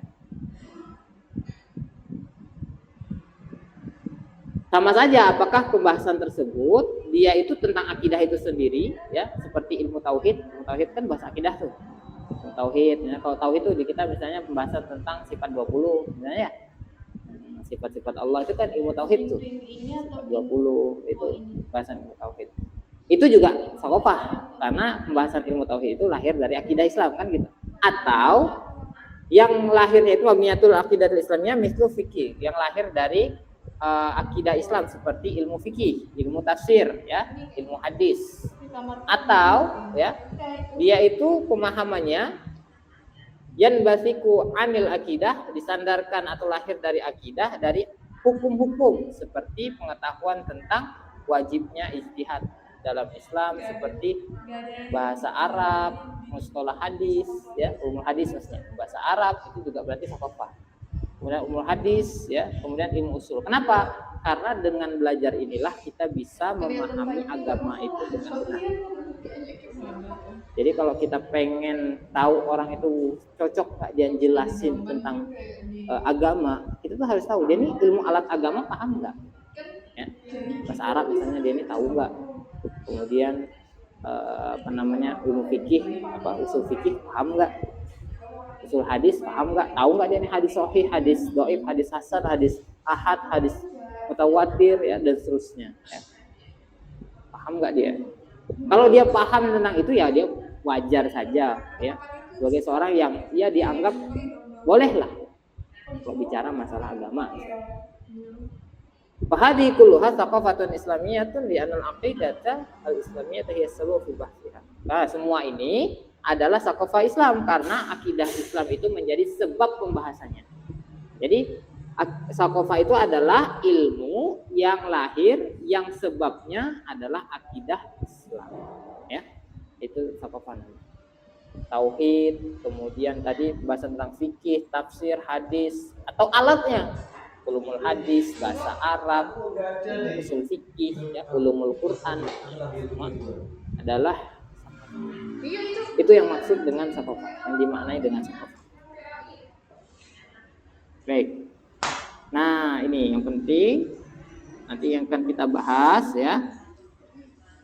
Sama saja apakah pembahasan tersebut dia itu tentang akidah itu sendiri ya, seperti ilmu tauhid. Ilmu tauhid kan bahasa akidah tuh. Ilmu tauhid ya, kalau tauhid itu di kita misalnya pembahasan tentang sifat 20 misalnya ya. Sifat-sifat Allah itu kan ilmu tauhid tuh. Sifat 20 itu pembahasan ilmu tauhid. Itu juga sakofah karena pembahasan ilmu tauhid itu lahir dari akidah Islam kan gitu. Atau yang lahirnya itu mabniyatul aqidatul Islamiyah mislu fikih, yang lahir dari akidah Islam seperti ilmu fikih, ilmu tafsir, ya, ilmu hadis. Atau ya, dia itu pemahamannya yan basiku anil akidah, disandarkan atau lahir dari akidah, dari hukum-hukum seperti pengetahuan tentang wajibnya ijtihad dalam Islam, seperti bahasa Arab, mustalah hadis, ya, ulumul hadis maksudnya. Bahasa Arab itu juga berarti sakofah. Kemudian ulumul hadis, ya, kemudian ilmu usul. Kenapa? Karena dengan belajar inilah kita bisa memahami agama itu dengan benar. Jadi kalau kita pengen tahu orang itu cocok nggak dia jelasin tentang agama, kita tuh harus tahu dia ini ilmu alat agama paham nggak? Ya. Bahasa Arab misalnya dia ini tahu nggak? Kemudian ilmu fikih, usul fikih paham nggak? Usul hadis paham nggak? Tahu nggak dia ini hadis sahih, hadis dhaif, hadis hasan, hadis ahad, hadis mutawatir, ya, dan seterusnya. Ya. Paham nggak dia? Kalau dia paham tentang itu ya dia wajar saja, ya, sebagai seorang yang ya dianggap bolehlah kalau bicara masalah agama. Fahadi kulluha thaqafatun islamiyatun li anal aqidata al-islamiyata hiya sabab fi bahsiha. Nah, semua ini adalah sakofah Islam karena akidah Islam itu menjadi sebab pembahasannya. Jadi sakofah itu adalah ilmu yang lahir yang sebabnya adalah akidah Islam. Ya, itu sakofah. Tauhid, kemudian tadi pembahasan tentang fikih, tafsir, hadis atau alatnya. Ulumul hadis, bahasa Arab, usul fikih, ya, ulumul Quran, semua adalah itu yang maksud dengan sakofah, yang dimaknai dengan sakofah. Baik. Nah, ini yang penting nanti yang akan kita bahas ya.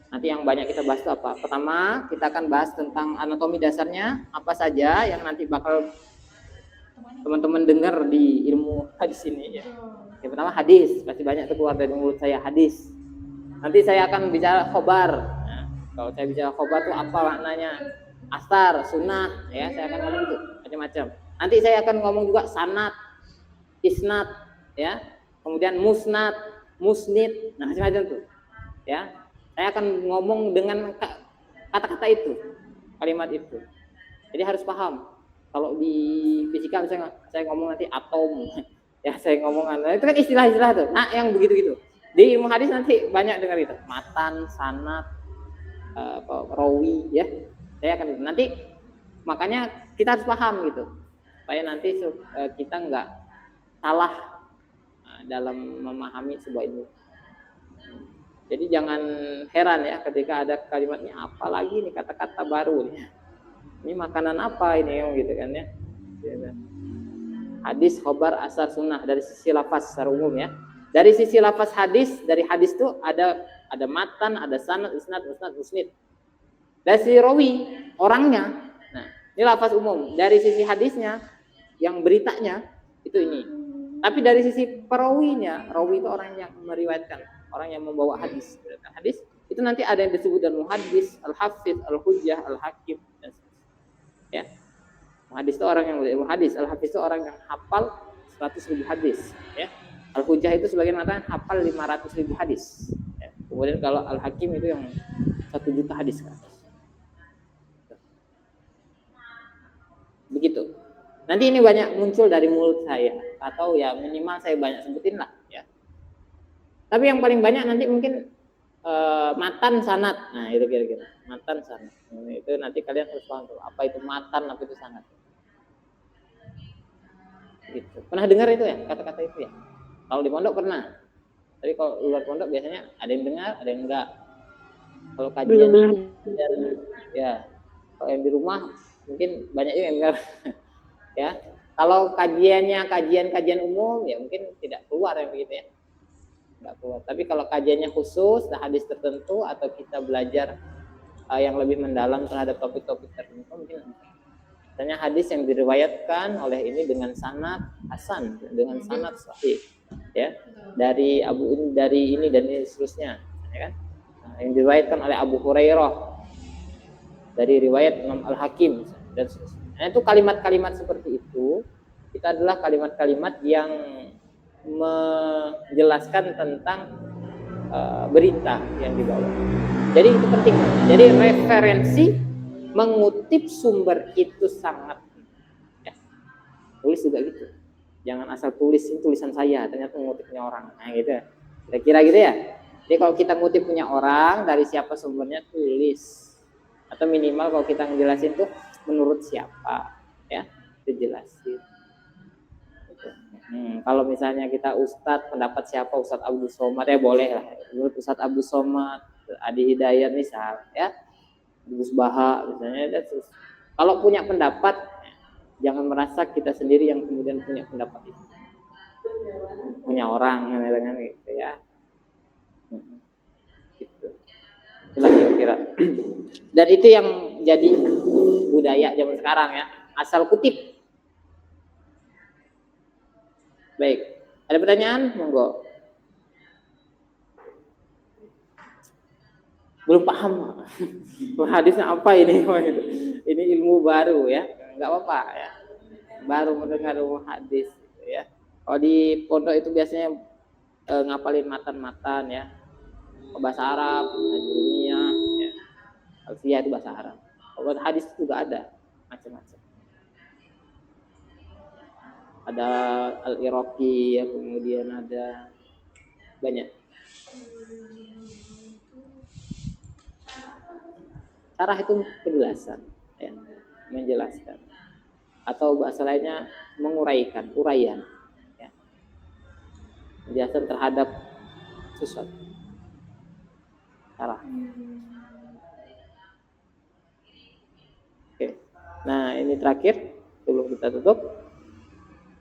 Nanti yang banyak kita bahas itu apa? Pertama, kita akan bahas tentang anatomi dasarnya, apa saja yang nanti bakal teman-teman dengar di ilmu hadis ini ya. Yang pertama hadis, pasti banyak tuh keluar dari mulut saya hadis. Nanti saya akan bicara khobar. Nah, kalau saya bicara khobar tuh apa maknanya? Asar, sunnah, ya, saya akan ngomong tuh macam-macam. Nanti saya akan ngomong juga sanad, isnad, ya. Kemudian musnad, musnid, nah macam-macam tuh. Ya. Saya akan ngomong dengan kata-kata itu, kalimat itu. Jadi harus paham. Kalau di fisika misalnya saya ngomong nanti atom, ya saya ngomong itu kan istilah-istilah tuh. Nah, yang begitu-gitu. Di ilmu hadis nanti banyak dengar itu, matan, sanad, rawi, ya. Saya akan nanti makanya kita harus paham gitu, supaya nanti kita nggak salah dalam memahami sebuah ilmu. Jadi jangan heran ya ketika ada kalimatnya apalagi nih kata-kata baru nih. Ini makanan apa ini gitu kan ya. Hadis, khobar, asar, sunnah dari sisi lafaz secara umum ya. Dari sisi lafaz hadis, dari hadis itu ada matan, ada sanad, isnad, musnad, musnid. Dari sisi rawi, orangnya. Nah, ini lafaz umum. Dari sisi hadisnya, yang beritanya itu ini. Tapi dari sisi perawinya, rawi itu orang yang meriwayatkan, orang yang membawa hadis. Hadis itu nanti ada yang disebut dengan muhaddis, al-hafidz, al-hujjah, al-hakim dan ya. Muhaddis itu orang yang berilmu hadis, al-hafidz itu orang yang hafal 100.000 hadis, ya. Al-hujjah itu sebagian mengatakan hafal 500.000 hadis. Ya. Kemudian kalau al-hakim itu yang 1 juta hadis kan. Begitu. Nanti ini banyak muncul dari mulut saya atau ya minimal saya banyak sebutin lah ya. Tapi yang paling banyak nanti mungkin matan sanad. Nah, itu kira-kira. Matan sanad. Nah, itu nanti kalian harus paham tuh, apa itu matan, apa itu sanad. Gitu. Pernah dengar itu ya, kata-kata itu ya? Kalau di pondok pernah. Tapi kalau luar pondok biasanya ada yang dengar, ada yang enggak. Kalau kajian ya, kalau yang di rumah mungkin banyak juga yang dengar. Ya, kalau kajiannya kajian umum ya mungkin tidak keluar yang begitu ya, nggak keluar. Tapi kalau kajiannya khusus, hadis tertentu atau kita belajar yang lebih mendalam terhadap topik-topik tertentu mungkin. Misalnya hadis yang diriwayatkan oleh ini dengan sanad hasan, dengan sanad sahih, ya dari ini dan ini seterusnya, ya kan? Nah, yang diriwayatkan oleh Abu Hurairah dari riwayat Imam Al-Hakim dan seterusnya. Nah, itu kalimat-kalimat seperti itu adalah kalimat-kalimat yang menjelaskan tentang berita yang dibawa. Jadi itu penting. Jadi referensi mengutip sumber itu sangat ya. Tulis juga gitu. Jangan asal tulis ini tulisan saya, ternyata mengutipnya orang. Nah gitu. Kira-kira gitu ya. Jadi kalau kita ngutip punya orang, dari siapa sumbernya tulis. Atau minimal kalau kita ngejelasin tuh menurut siapa, ya dijelasin. Kalau misalnya kita Ustadz, pendapat siapa Ustadz Abdul Somad ya boleh lah. Menurut Ustadz Abdul Somad, Adi Hidayat misal, ya, Gus Baha misalnya. Kalau punya pendapat, jangan merasa kita sendiri yang kemudian punya pendapat itu. Punya orang dengan gitu ya. Gitu. Itulah kira-kira. Dan itu yang jadi budaya zaman sekarang ya. Asal kutip. Baik. Ada pertanyaan? Monggo. Belum paham. Hadisnya apa ini? Ini ilmu baru ya. Enggak apa-apa ya. Baru mendengar ilmu hadis ya. Kalau di pondok itu biasanya ngapalin matan-matan ya. Bahasa Arab, dunia ya. Alfiyah itu bahasa Arab. Kalau hadis juga ada macam-macam. Ada Al-Iraqi ya, kemudian ada banyak. Syarah itu penjelasan ya, menjelaskan. Atau bahasa lainnya menguraikan, uraian ya. Penjelasan terhadap sesuatu. Syarah. Oke. Nah, ini terakhir sebelum kita tutup.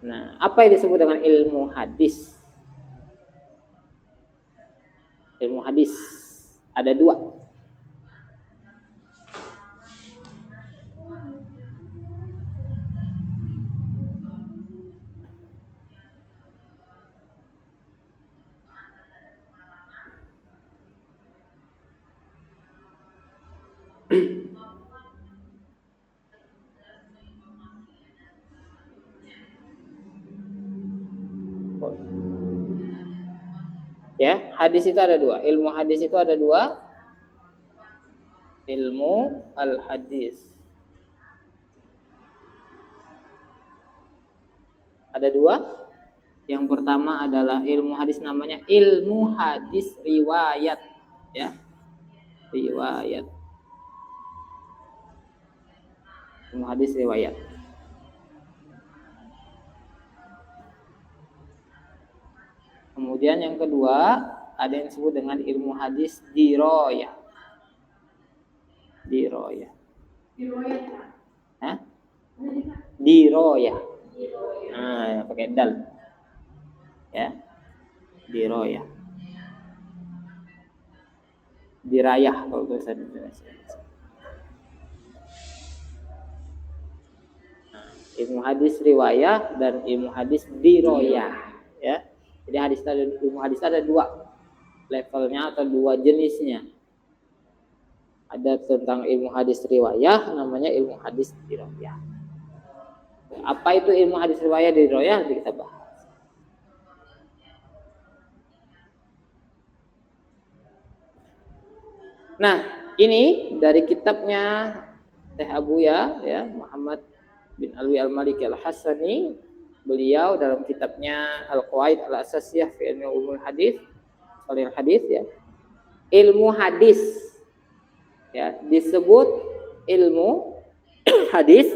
Nah, apa yang disebut dengan ilmu hadis? Ilmu hadis ada 2. Ya, hadis itu ada 2. Ilmu hadis itu ada 2. Ilmu al-hadis ada 2. Yang pertama adalah ilmu hadis namanya ilmu hadis riwayat ya. Riwayat. Ilmu hadis riwayat. Kemudian yang kedua ada yang disebut dengan ilmu hadis diroyah. Diroyah. Hah? Diroyah. Nah, pakai dal. Ya. Diroyah. Dirayah kalau bahasa Indonesia. Nah, ilmu hadis riwayah dan ilmu hadis diroyah. Ya. Jadi ilmu hadis ada dua levelnya atau dua jenisnya. Ada tentang ilmu hadis riwayah, namanya ilmu hadis diroyah. Apa itu ilmu hadis riwayah diroyah? Nanti kita bahas. Nah, ini dari kitabnya Syekh Abuya, ya, Muhammad bin Alwi Al-Maliki Al-Hasani. Beliau dalam kitabnya Al-Qawaid Al-Asasiyah fi Ilmi Ulumul Hadis, Shalih Hadis, ya. Ilmu hadis, ya, disebut ilmu hadis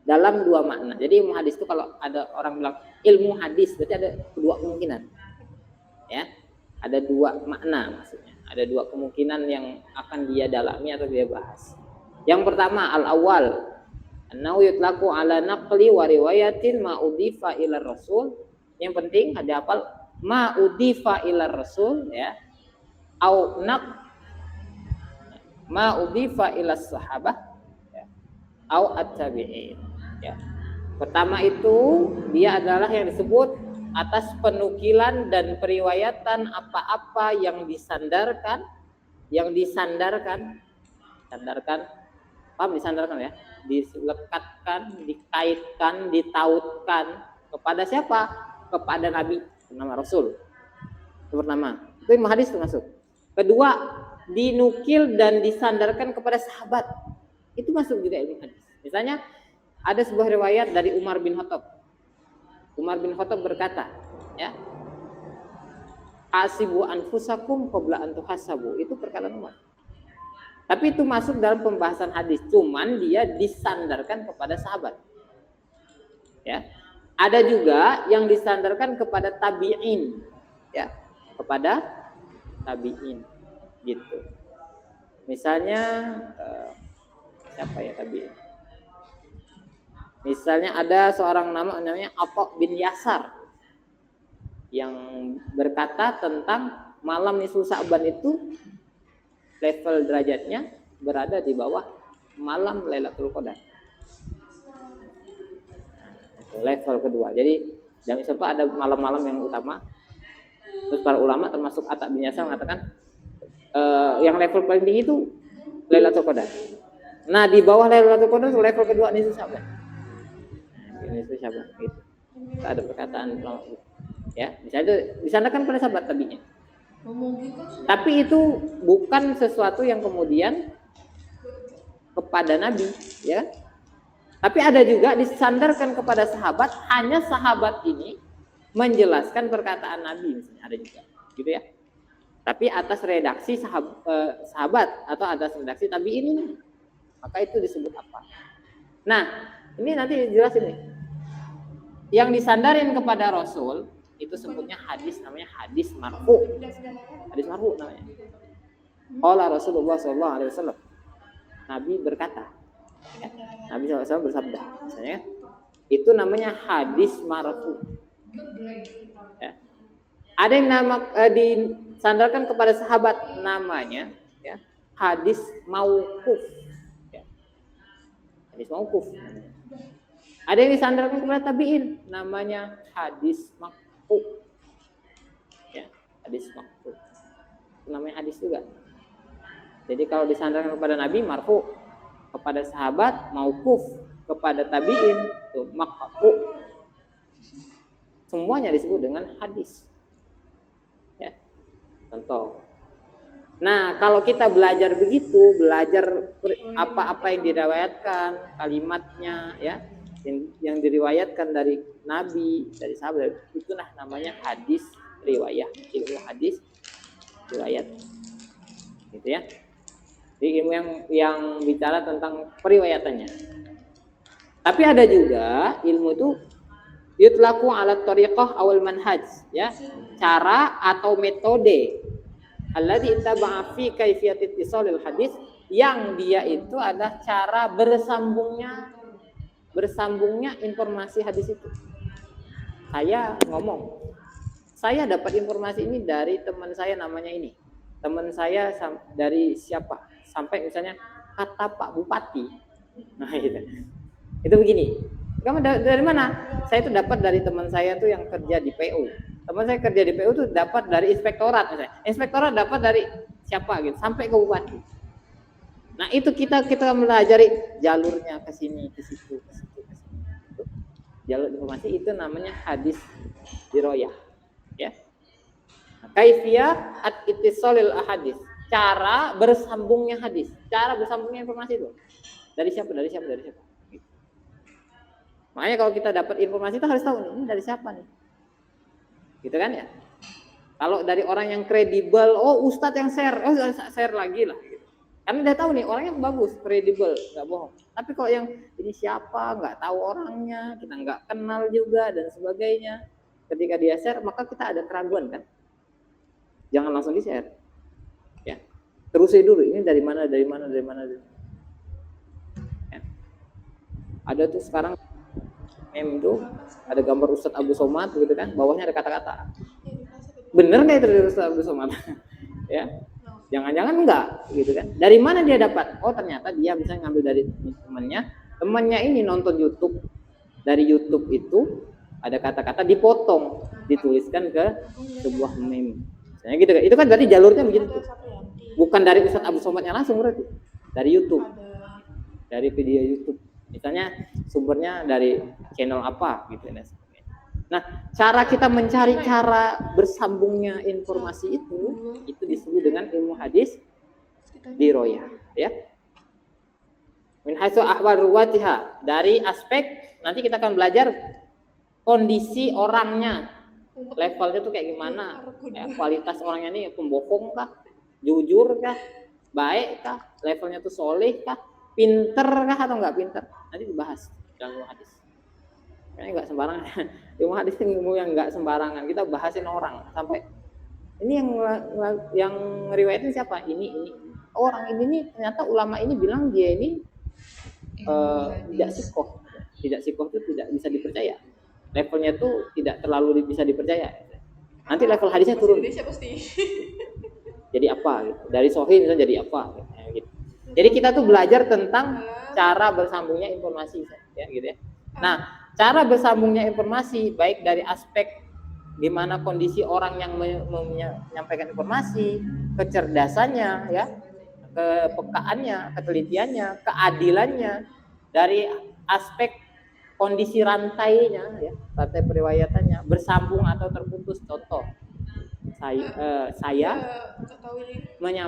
dalam dua makna. Jadi ilmu hadis itu kalau ada orang bilang ilmu hadis, berarti ada dua kemungkinan. Ya. Ada dua makna maksudnya. Ada dua kemungkinan yang akan dia dalami atau dia bahas. Yang pertama, al-awwal, annahu yutlaqu ala naqli wa riwayatin ma udifa ila rasul. Yang penting ada hafal ma udifa ila rasul, ya. Au naq ma udifa ila sahabah, ya. Au at-tabi'in, ya. Pertama itu dia adalah yang disebut atas penukilan dan periwayatan apa-apa yang disandarkan, paham disandarkan ya? Dilekatkan, dikaitkan, ditautkan kepada siapa? Kepada Nabi, nama Rasul. Itu pertama. Itu ilmu hadis termasuk. Kedua, dinukil dan disandarkan kepada sahabat. Itu masuk juga ilmu hadis. Misalnya ada sebuah riwayat dari Umar bin Khattab. Umar bin Khattab berkata, ya, hasibu anfusakum qabla an tuhasabu. Itu perkataan Umar. Tapi itu masuk dalam pembahasan hadis, cuman dia disandarkan kepada sahabat. Ya. Ada juga yang disandarkan kepada tabi'in, ya, kepada tabi'in gitu. Misalnya siapa ya tabi'in? Misalnya ada seorang namanya Atha bin Yasar yang berkata tentang malam nisfu Sa'ban itu level derajatnya berada di bawah malam Lailatul Qadar. Level kedua. Jadi dalam Islam ada malam-malam yang utama. Terus para ulama termasuk Atha bin Yasar mengatakan yang level paling tinggi itu Lailatul Qadar. Nah, di bawah Lailatul Qadar level kedua nisfu Sa'ban. Itu sahabat gitu. Ada perkataan ya, misalnya disandarkan pada sahabat tabinya. Tapi itu bukan sesuatu yang kemudian kepada Nabi, ya. Tapi ada juga disandarkan kepada sahabat, hanya sahabat ini menjelaskan perkataan Nabi, misalnya ada juga, gitu ya. Tapi atas redaksi sahabat atau atas redaksi tabi'in ini, maka itu disebut apa? Nah, ini nanti jelasin nih. Yang disandarin kepada Rasul itu sebutnya hadis, namanya hadis marfu. Hadis marfu namanya. Qala Rasulullah SAW. Nabi berkata. Ya, Nabi SAW bersabda. Misalnya, itu namanya hadis marfu. Ya. Ada yang disandarkan kepada sahabat, namanya, ya, hadis mauquf. Ya. Hadis mauquf. Ada yang disandarkan kepada tabi'in, namanya hadis maqfu. Ya, hadis maqfu. Namanya hadis juga. Jadi kalau disandarkan kepada Nabi marfu, kepada sahabat mauquf, kepada tabi'in itu maqfu. Semuanya disebut dengan hadis. Ya. Contoh. Nah, kalau kita belajar begitu, belajar apa-apa yang diriwayatkan, kalimatnya, ya, yang diriwayatkan dari Nabi, dari sahabat, itulah namanya hadis riwayah, ilmu hadis riwayat, gitu ya. Jadi ilmu yang bicara tentang periwayatannya. Tapi ada juga ilmu itu Yutlaku ala tariqah awal manhaj, ya, cara atau metode alladzi ittaba'a fi kaifiyat ittisalil hadis, yang dia itu adalah cara bersambungnya informasi hadis itu. Saya ngomong, saya dapat informasi ini dari teman saya namanya ini, teman saya dari siapa, sampai misalnya kata Pak Bupati. Nah itu begini. Kamu dari mana? Saya itu dapat dari teman saya tuh yang kerja di PU. Teman saya kerja di PU tuh dapat dari inspektorat misalnya. Inspektorat dapat dari siapa gitu, sampai ke bupati. Nah, itu kita melajari jalurnya ke sini, ke situ, ke situ, ke sini. Jalur informasi itu namanya hadis diroyah, ya. Kaifiyah at-ittisalil ahadits. Cara bersambungnya hadis, cara bersambungnya informasi itu. Dari siapa? Makanya kalau kita dapat informasi itu harus tahu nih, ini dari siapa nih, gitu kan ya. Kalau dari orang yang kredibel, oh ustadz yang share lagi lah, gitu. Karena udah tahu nih orangnya bagus, kredibel, nggak bohong. Tapi kalau yang ini siapa, nggak tahu orangnya, kita nggak kenal juga dan sebagainya, ketika dia share maka kita ada keraguan kan. Jangan langsung di share, ya. Terusin dulu, ini dari mana. Ya. Ada tuh sekarang meme itu ada gambar Ustadz Abdul Somad gitu kan, bawahnya ada kata-kata. Bener nggak itu dari Ustadz Abdul Somad? Ya, jangan-jangan enggak gitu kan. Dari mana dia dapat? Oh ternyata dia bisa ngambil dari temannya ini nonton YouTube. Dari YouTube itu ada kata-kata dipotong, dituliskan ke sebuah meme. Misalnya gitu kan. Itu kan berarti jalurnya begitu. Bukan dari Ustadz Abdul Somadnya langsung berarti. Dari YouTube. Dari video YouTube. Misalnya sumbernya dari channel apa gitu ya. Nah, cara kita mencari cara bersambungnya informasi itu disebut dengan ilmu hadis diroyah, ya. Min haitsu ahwal ruwatiha, dari aspek nanti kita akan belajar kondisi orangnya, levelnya tuh kayak gimana, ya, kualitas orangnya ini pembohong kah, jujur kah, baik kah, levelnya tuh soleh kah, pinter kah atau enggak pinter, nanti dibahas dalam ilmu hadis. Kayaknya enggak sembarangan. Ilmu hadis ini ilmu yang enggak sembarangan. Kita bahasin orang sampai ini yang riwayatnya siapa? Ini. Orang ini nih ternyata ulama ini bilang dia ini tidak sikoh. Tidak sikoh itu tidak bisa dipercaya. Levelnya tuh tidak terlalu bisa dipercaya. Nanti level hadisnya turun. Jadi apa gitu. Dari sahih misalnya jadi apa gitu. Jadi kita tuh belajar tentang cara bersambungnya informasi ya gitu ya. Nah, cara bersambungnya informasi baik dari aspek gimana kondisi orang yang menyampaikan informasi, kecerdasannya ya, kepekaannya, ketelitiannya, keadilannya, dari aspek kondisi rantainya ya, rantai periwayatannya bersambung atau terputus. Contoh saya menyampaikan